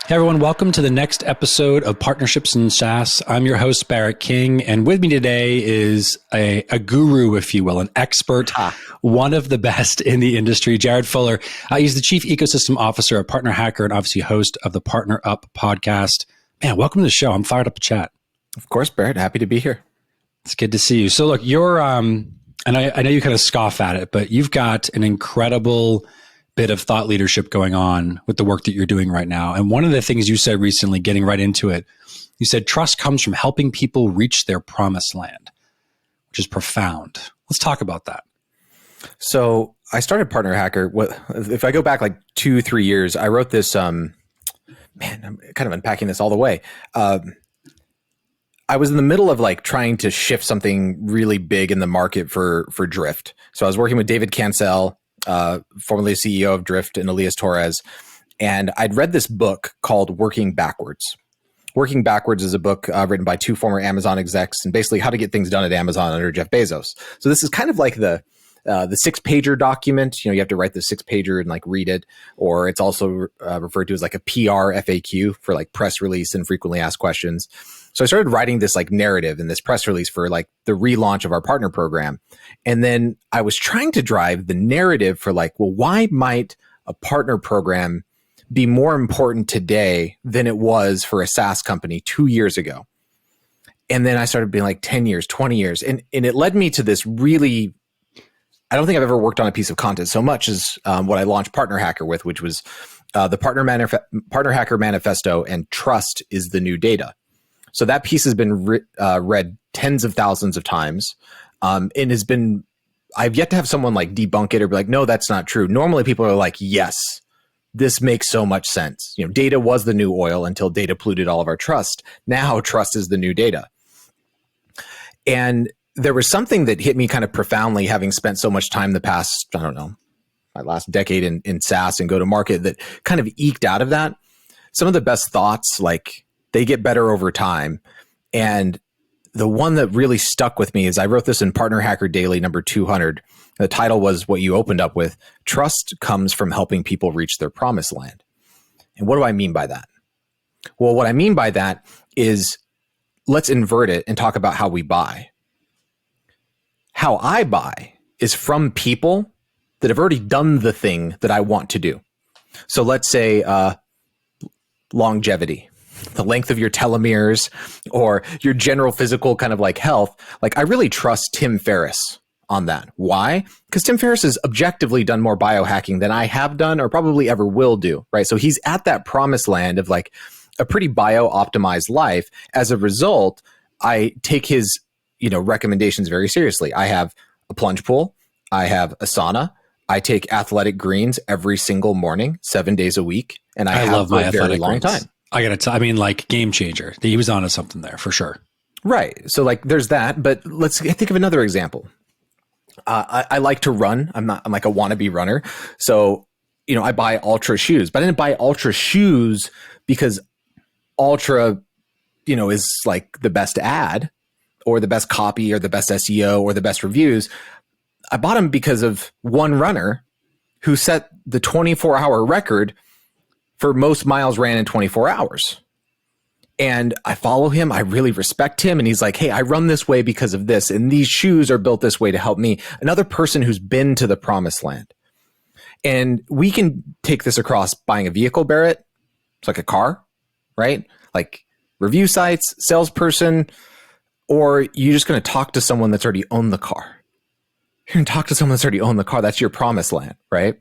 Hey everyone, welcome to the next episode of Partnerships in SaaS. I'm your host, Barrett King, and with me today is a guru, if you will, an expert, one of the best in the industry, Jared Fuller. He's the Chief Ecosystem Officer at Partner Hacker and obviously host of the Partner Up podcast. Man, welcome to the show. I'm fired up to chat. Of course, Barrett. Happy to be here. It's good to see you. So look, you're, and I know you kind of scoff at it, but you've got an incredible bit of thought leadership going on with the work that you're doing right now. And one of the things you said recently, getting right into it, you said trust comes from helping people reach their promised land, which is profound. Let's talk about that. So I started Partner Hacker. If I go back like 2-3 years, I wrote this, I'm kind of unpacking this all the way. I was in the middle of like trying to shift something really big in the market for Drift. So I was working with David Cancel, formerly CEO of Drift, and Elias Torres. And I'd read this book called Working Backwards. Working Backwards is a book written by two former Amazon execs and basically how to get things done at Amazon under Jeff Bezos. So this is kind of like the 6-pager document. You know, you have to write the 6-pager and like read it, or it's also referred to as like a PR FAQ for like press release and frequently asked questions. So I started writing this like narrative in this press release for like the relaunch of our partner program. And then I was trying to drive the narrative for like, well, why might a partner program be more important today than it was for a SaaS company 2 years ago? And then I started being like 10 years, 20 years. And it led me to this really, I don't think I've ever worked on a piece of content so much as what I launched Partner Hacker with, which was the Partner Hacker Manifesto and Trust is the New Data. So that piece has been read tens of thousands of times, and has been, I've yet to have someone like debunk it or be like, no, that's not true. Normally people are like, yes, this makes so much sense. You know, data was the new oil until data polluted all of our trust. Now trust is the new data. And there was something that hit me kind of profoundly, having spent so much time the past, I don't know, my last decade in SaaS and go to market, that kind of eked out of that. Some of the best thoughts, like, they get better over time. And the one that really stuck with me is I wrote this in Partner Hacker Daily number 200. The title was what you opened up with: Trust comes from helping people reach their promised land. And what do I mean by that? Well, what I mean by that is, let's invert it and talk about how we buy. How I buy is from people that have already done the thing that I want to do. So let's say longevity, the length of your telomeres, or your general physical kind of like health. Like, I really trust Tim Ferriss on that. Why? Because Tim Ferriss has objectively done more biohacking than I have done or probably ever will do, right? So he's at that promised land of like a pretty bio-optimized life. As a result, I take his, recommendations very seriously. I have a plunge pool. I have a sauna. I take athletic greens every single morning, 7 days a week. And I have love my for a very athletic long greens. time. I got to tell, like game changer. He was onto something there for sure. Right. So like there's that, but let's think of another example. I like to run. I'm like a wannabe runner. So, I buy Ultra shoes, but I didn't buy Ultra shoes because Ultra, is like the best ad or the best copy or the best SEO or the best reviews. I bought them because of one runner who set the 24-hour record for most miles ran in 24 hours. And I follow him. I really respect him. And he's like, hey, I run this way because of this. And these shoes are built this way to help me. Another person who's been to the promised land. And we can take this across buying a vehicle, Barrett. It's like a car, right? Like review sites, salesperson, or you're just going to talk to someone that's already owned the car. You're going to talk to someone that's already owned the car. That's your promised land, right?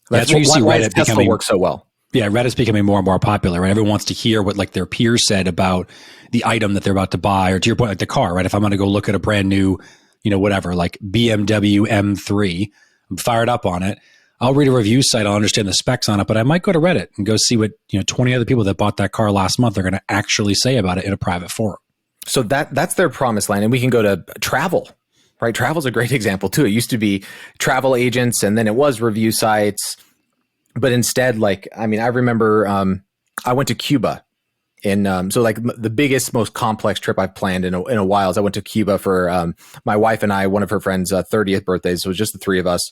That's where you see Reddit Tesla works so well. Yeah, Reddit's becoming more and more popular, right? Everyone wants to hear what like their peers said about the item that they're about to buy, or to your point, like the car, right? If I'm going to go look at a brand new, whatever, like BMW M3, I'm fired up on it. I'll read a review site. I'll understand the specs on it, but I might go to Reddit and go see what, 20 other people that bought that car last month are going to actually say about it in a private forum. So that's their promised land. And we can go to travel, right? Travel's a great example too. It used to be travel agents, and then it was review sites. But instead, I remember I went to Cuba, and so like the biggest, most complex trip I've planned in a while is I went to Cuba for my wife and I, one of her friends' 30th birthdays. So it was just the three of us,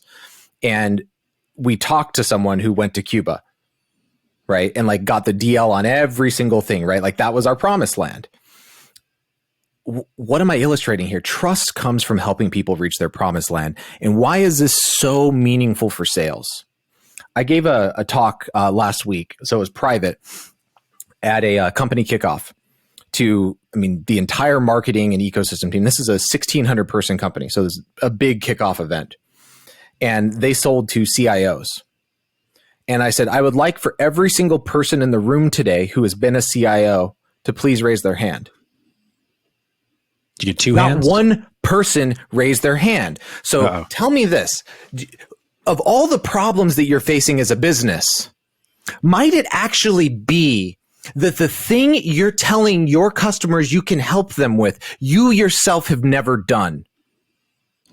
and we talked to someone who went to Cuba. right? And like got the DL on every single thing, right? Like that was our promised land. What am I illustrating here? Trust comes from helping people reach their promised land. And why is this so meaningful for sales? I gave a talk last week, so it was private, at a company kickoff to, the entire marketing and ecosystem team. This is a 1,600 person company, so it's a big kickoff event. And they sold to CIOs. And I said, I would like for every single person in the room today who has been a CIO to please raise their hand. Did you get two hands? Not one person raised their hand. So Tell me this. Of all the problems that you're facing as a business, might it actually be that the thing you're telling your customers you can help them with, you yourself have never done?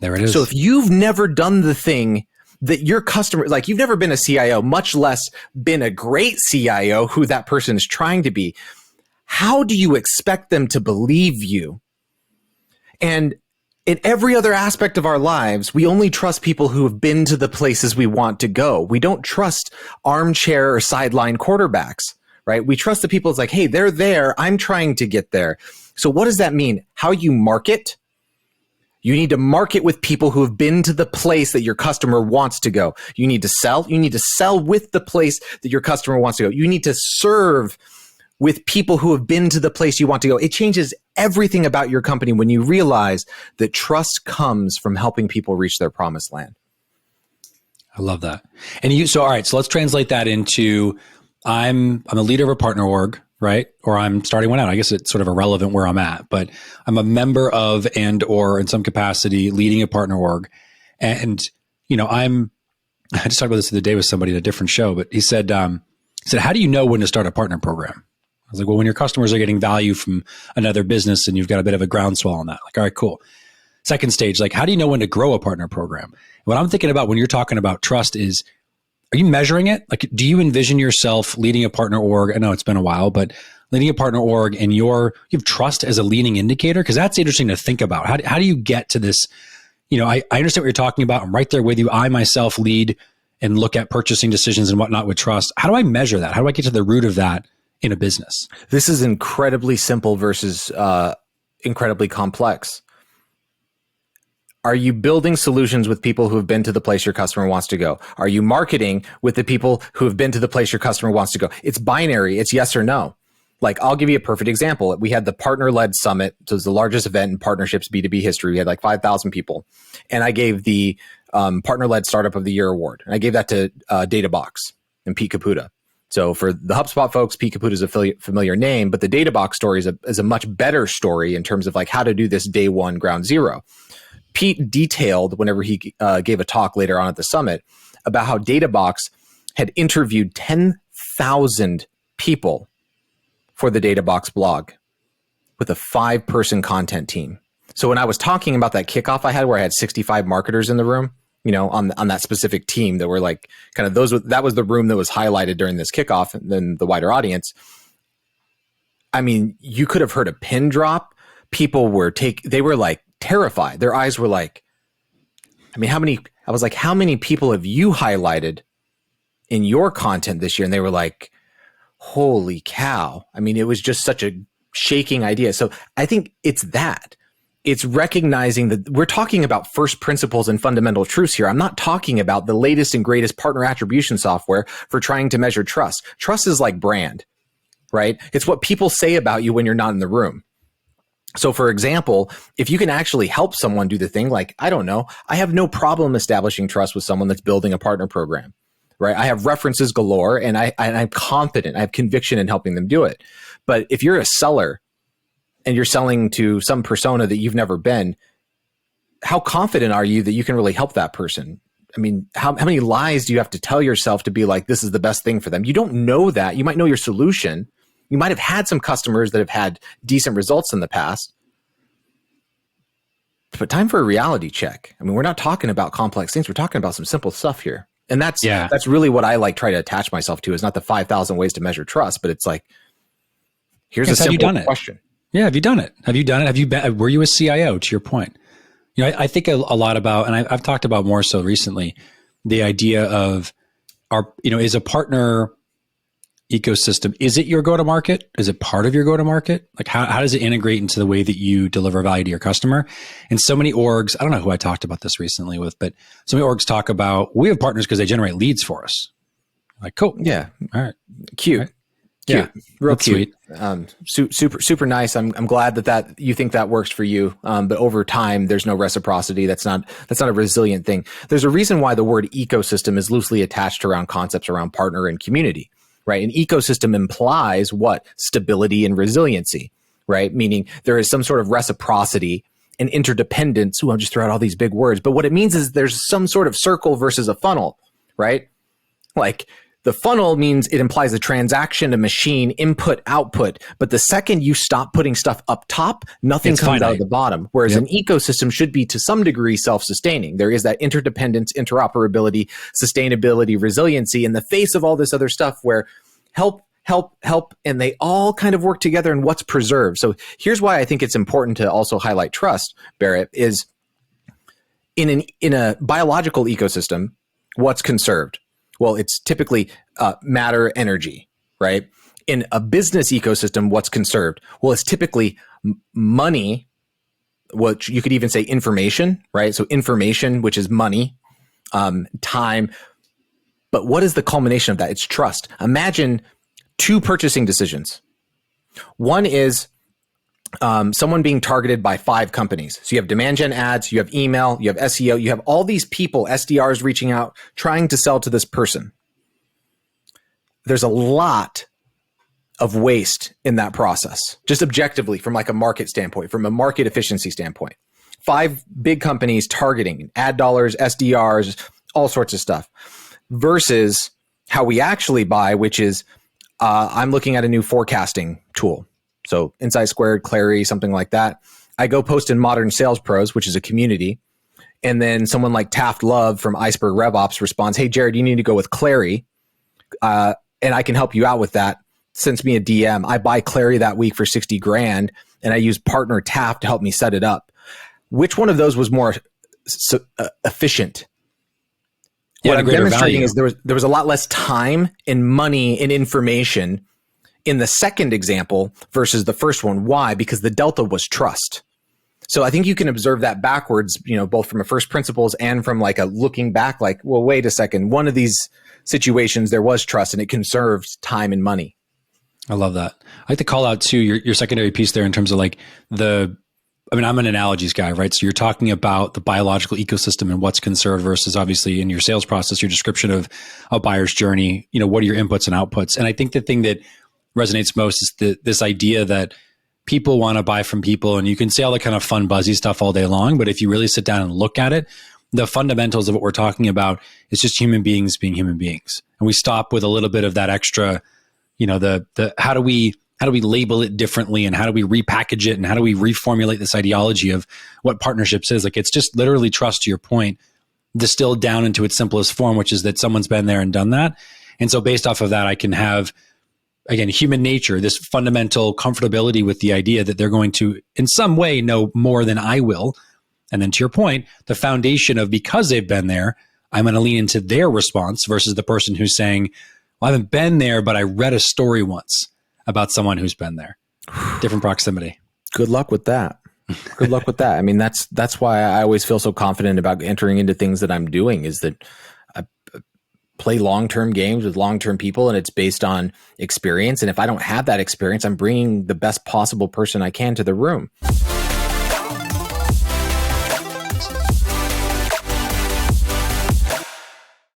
There it is. So if you've never done the thing that your customer, like you've never been a CIO, much less been a great CIO who that person is trying to be, how do you expect them to believe you? And in every other aspect of our lives, we only trust people who have been to the places we want to go. We don't trust armchair or sideline quarterbacks, right? We trust the people. It's like, hey, they're there. I'm trying to get there. So what does that mean? How you market? You need to market with people who have been to the place that your customer wants to go. You need to sell. You need to sell with the place that your customer wants to go. You need to serve with people who have been to the place you want to go. It changes everything about your company when you realize that trust comes from helping people reach their promised land. I love that. And so all right, so let's translate that into I'm a leader of a partner org, right? Or I'm starting one out. I guess it's sort of irrelevant where I'm at, but I'm a member of or in some capacity leading a partner org. And, I just talked about this the other day with somebody at a different show, but he said, how do you know when to start a partner program? I was like, well, when your customers are getting value from another business and you've got a bit of a groundswell on that. Like, all right, cool. Second stage, like, how do you know when to grow a partner program? What I'm thinking about when you're talking about trust is, are you measuring it? Like, do you envision yourself leading a partner org? I know it's been a while, but leading a partner org and you have trust as a leading indicator? Because that's interesting to think about. How do you get to this? I understand what you're talking about. I'm right there with you. I myself lead and look at purchasing decisions and whatnot with trust. How do I measure that? How do I get to the root of that in a business? This is incredibly simple versus incredibly complex. Are you building solutions with people who have been to the place your customer wants to go? Are you marketing with the people who have been to the place your customer wants to go? It's binary. It's yes or no. Like, I'll give you a perfect example. We had the partner-led summit. So it was the largest event in partnerships B2B history. We had like 5,000 people. And I gave the partner-led startup of the year award. And I gave that to DataBox and Pete Caputa. So for the HubSpot folks, Pete Caputa is a familiar name, but the DataBox story is a much better story in terms of like how to do this day one ground zero. Pete detailed whenever he gave a talk later on at the summit about how DataBox had interviewed 10,000 people for the DataBox blog with a 5-person content team. So when I was talking about that kickoff I had where I had 65 marketers in the room, on that specific team that were like kind of that was the room that was highlighted during this kickoff and then the wider audience. You could have heard a pin drop. People they were like terrified. Their eyes were like, how many people have you highlighted in your content this year? And they were like, holy cow. It was just such a shaking idea. So I think it's recognizing that we're talking about first principles and fundamental truths here. I'm not talking about the latest and greatest partner attribution software for trying to measure trust. Trust is like brand, right? It's what people say about you when you're not in the room. So for example, if you can actually help someone do the thing, like, I don't know, I have no problem establishing trust with someone that's building a partner program, right? I have references galore and I'm confident, I have conviction in helping them do it. But if you're a seller and you're selling to some persona that you've never been, how confident are you that you can really help that person? How many lies do you have to tell yourself to be like, this is the best thing for them? You don't know that. You might know your solution. You might have had some customers that have had decent results in the past. But time for a reality check. We're not talking about complex things. We're talking about some simple stuff here. And that's really what I try to attach myself to, is not the 5,000 ways to measure trust, but it's like, here's a simple question. Yeah. Have you done it? Were you a CIO, to your point? I think a lot about, and I've talked about more so recently, the idea of is a partner ecosystem, is it your go-to-market? Is it part of your go-to-market? Like how does it integrate into the way that you deliver value to your customer? And so many orgs, I don't know who I talked about this recently with, but so many orgs talk about, we have partners because they generate leads for us. Like, cool. Yeah. All right. Cute. All right. Cute. Yeah. Real That's cute. Sweet. Super nice. I'm glad that you think that works for you. But over time, there's no reciprocity. That's not a resilient thing. There's a reason why the word ecosystem is loosely attached around concepts around partner and community, right? An ecosystem implies what? Stability and resiliency, right? Meaning there is some sort of reciprocity and interdependence. Ooh, I'll just throw out all these big words. But what it means is there's some sort of circle versus a funnel, right? Like, the funnel means it implies a transaction, a machine, input, output. But the second you stop putting stuff up top, nothing comes out of the bottom. Whereas an ecosystem should be to some degree self-sustaining. There is that interdependence, interoperability, sustainability, resiliency in the face of all this other stuff where help, and they all kind of work together in what's preserved. So here's why I think it's important to also highlight trust, Barrett, is in a biological ecosystem, what's conserved? Well, it's typically matter, energy, right? In a business ecosystem, what's conserved? Well, it's typically money, what you could even say information, right? So information, which is money, time. But what is the culmination of that? It's trust. Imagine two purchasing decisions. One is someone being targeted by 5 companies. So you have demand gen ads, you have email, you have SEO, you have all these people, SDRs reaching out, trying to sell to this person. There's a lot of waste in that process, just objectively from like a market standpoint, from a market efficiency standpoint. 5 big companies targeting ad dollars, SDRs, all sorts of stuff, versus how we actually buy, which is I'm looking at a new forecasting tool. So Insight Squared, Clary, something like that. I go post in Modern Sales Pros, which is a community. And then someone like Taft Love from Iceberg RevOps responds, hey, Jared, you need to go with Clary. And I can help you out with that. Sends me a DM. I buy Clary that week for 60 grand. And I use partner Taft to help me set it up. Which one of those was more efficient? What I'm demonstrating is there was a lot less time and money and information in the second example versus the first one. Why? Because the delta was trust. So I think you can observe that backwards, both from a first principles and from like a looking back, like, well, wait a second. One of these situations, there was trust and it conserved time and money. I love that. I like to call out too, your secondary piece there in terms of like I'm an analogies guy, right? So you're talking about the biological ecosystem and what's conserved versus obviously in your sales process, your description of a buyer's journey, what are your inputs and outputs? And I think the thing that resonates most is this idea that people want to buy from people, and you can say all the kind of fun, buzzy stuff all day long. But if you really sit down and look at it, the fundamentals of what we're talking about is just human beings being human beings. And we stop with a little bit of that extra, the how do we label it differently, and how do we repackage it, and how do we reformulate this ideology of what partnerships is? Like, it's just literally trust, to your point, distilled down into its simplest form, which is that someone's been there and done that. And so based off of that, I can have, again, human nature, this fundamental comfortability with the idea that they're going to, in some way, know more than I will. And then to your point, the foundation of, because they've been there, I'm going to lean into their response versus the person who's saying, well, I haven't been there, but I read a story once about someone who's been there. Different proximity. Good luck with that. Good luck with that. I mean, that's why I always feel so confident about entering into things that I'm doing, is that I play long-term games with long-term people, and it's based on experience. And if I don't have that experience, I'm bringing the best possible person I can to the room.